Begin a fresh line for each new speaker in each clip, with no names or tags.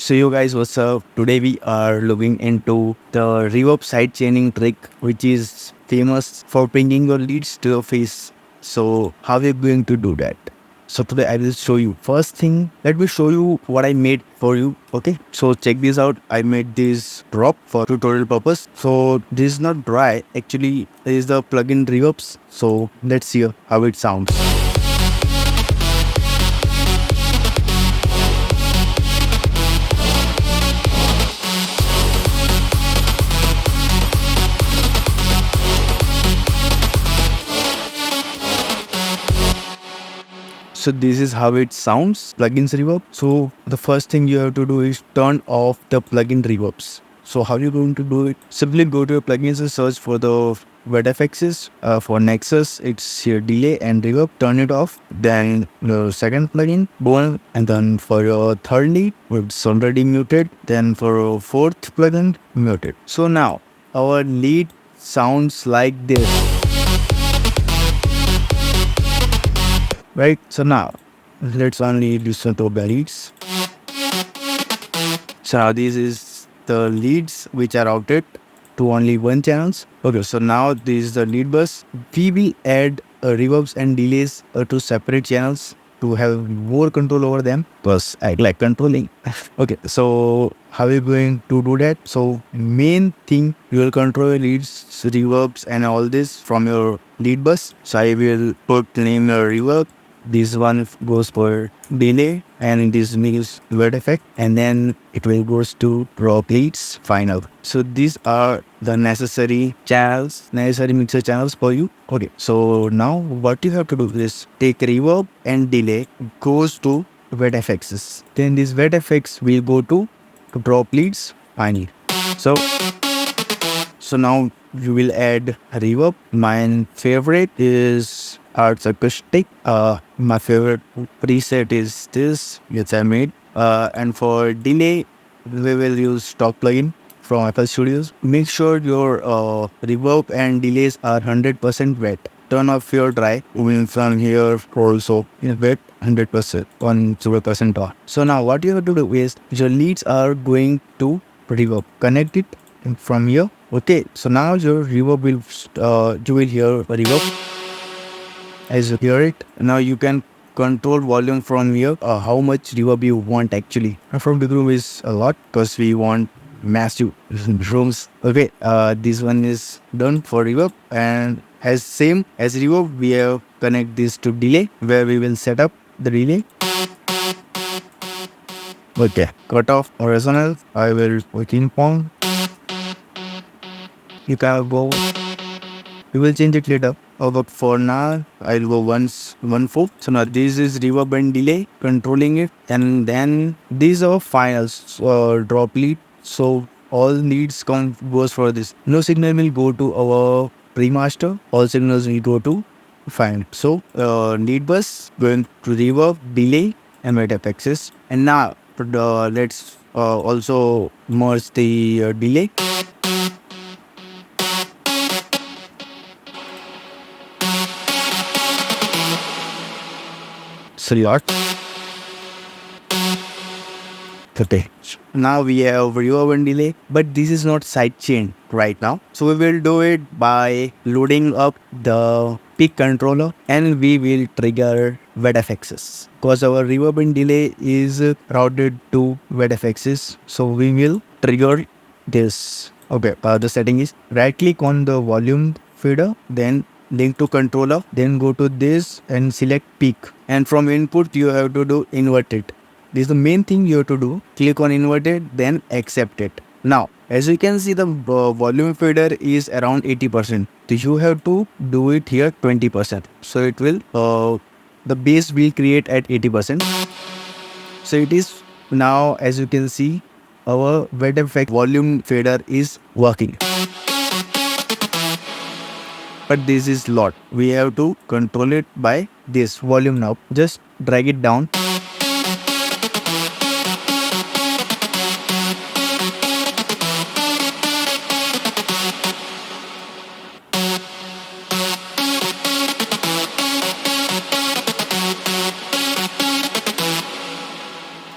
So you guys, what's up? Today we are looking into the reverb sidechaining trick, which is famous for bringing your leads to your face. So how are you going to do that? So today I will show you. First thing, let me show you what I made for you. Okay, so check this out. I made this drop for tutorial purpose. So this is not dry. Actually, this is the plugin reverbs. So let's hear how it sounds. So this is how it sounds, plugins reverb. So the first thing you have to do is turn off the plugin reverbs. So how are you going to do it? Simply go to your plugins and search for the wet effects. For Nexus, it's here delay and reverb. Turn it off. Then the second plugin, boom, and then for your third lead, it's already muted. Then for your fourth plugin, muted. So now our lead sounds like this. Right, so now let's only listen to the leads. So now this is the leads which are routed to only one channels. Okay, so now this is the lead bus. We will add reverbs and delays to separate channels to have more control over them. Plus, I like controlling. Okay, so how are you going to do that? So main thing, you will control your leads, reverbs and all this from your lead bus. So I will put name your reverb. This one goes for delay and this means word effect, and then it will goes to drop leads final. So these are the necessary channels, necessary mixer channels for you. Okay, so now what you have to do is take reverb and delay goes to wet effects. Then this wet effects will go to drop leads final. So now you will add reverb. My favorite is Arts Acoustic. My favorite preset is this, which I made. And for delay, we will use stock plugin from FL Studios. Make sure your reverb and delays are 100% wet. Turn off your dry. From here also in wet 100% on 0% on. So now what you have to do is your leads are going to reverb. Connect it from here. Okay, so now your reverb will you will hear reverb. As you hear it, now you can control volume from here. How much reverb you want actually. From bigroom is a lot because we want massive rooms. Okay, this one is done for reverb, and as same as reverb, we have connect this to delay where we will set up the delay. Okay, cut off or resonance. I will put in point. You can go. We will change it later. But for now, I'll go 1/4. So now this is reverb and delay, controlling it, and then these are finals drop lead. So all leads goes for this. No signal will go to our pre-master. All signals will go to final. So lead bus going to reverb, delay, and wet effects. And now let's also merge the delay. Okay. Now we have reverb and delay, but this is not sidechain right now. So we will do it by loading up the peak controller and we will trigger wet effects because our reverb and delay is routed to wet effects. So we will trigger this. Okay, the setting is right click on the volume fader, then link to controller, then go to this and select peak, and from input you have to do inverted. This is the main thing you have to do. Click on inverted, then accept it. Now as you can see, the volume fader is around 80%, so you have to do it here 20%, so it will the bass will create at 80%. So it is now, as you can see, our wet effect volume fader is working. But this is lot. We have to control it by this volume knob. Just drag it down.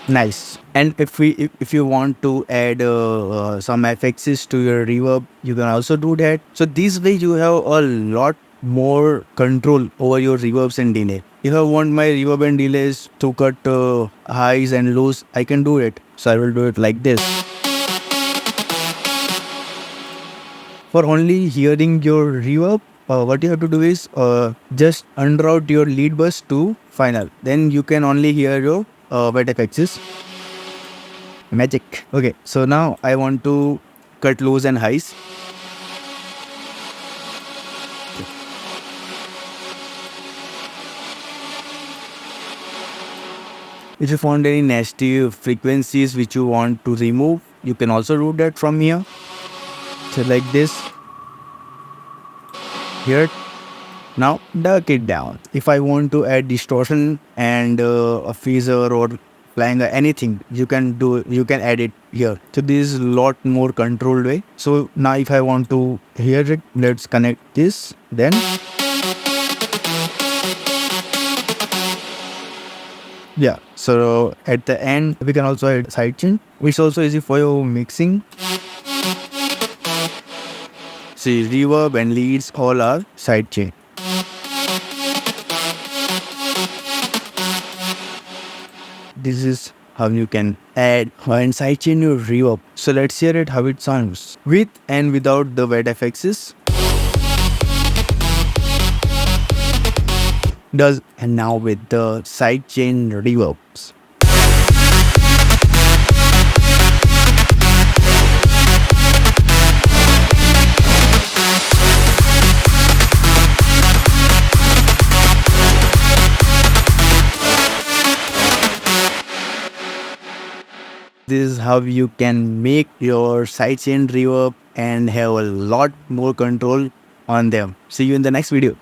Nice. And if you want to add some effects to your reverb, you can also do that. So this way you have a lot more control over your reverbs and delay. If I want my reverb and delays to cut highs and lows, I can do it. So I will do it like this. For only hearing your reverb, what you have to do is just unroute your lead bus to final. Then you can only hear your wet effects. Magic. Okay, so now I want to cut lows and highs. If you found any nasty frequencies which you want to remove, you can also do that from here. So like this. Here. Now duck it down. If I want to add distortion and a phaser or flying or anything, you can add it here. So this is a lot more controlled way. So now if I want to hear it, let's connect this. Then yeah, so at the end we can also add sidechain, which is also easy for your mixing. See, reverb and leads all are sidechain. This is how you can add and sidechain your reverb. So let's hear it how it sounds with and without the wet effects. Does and now with the sidechain reverbs. This is how you can make your sidechain reverb and have a lot more control on them. See you in the next video.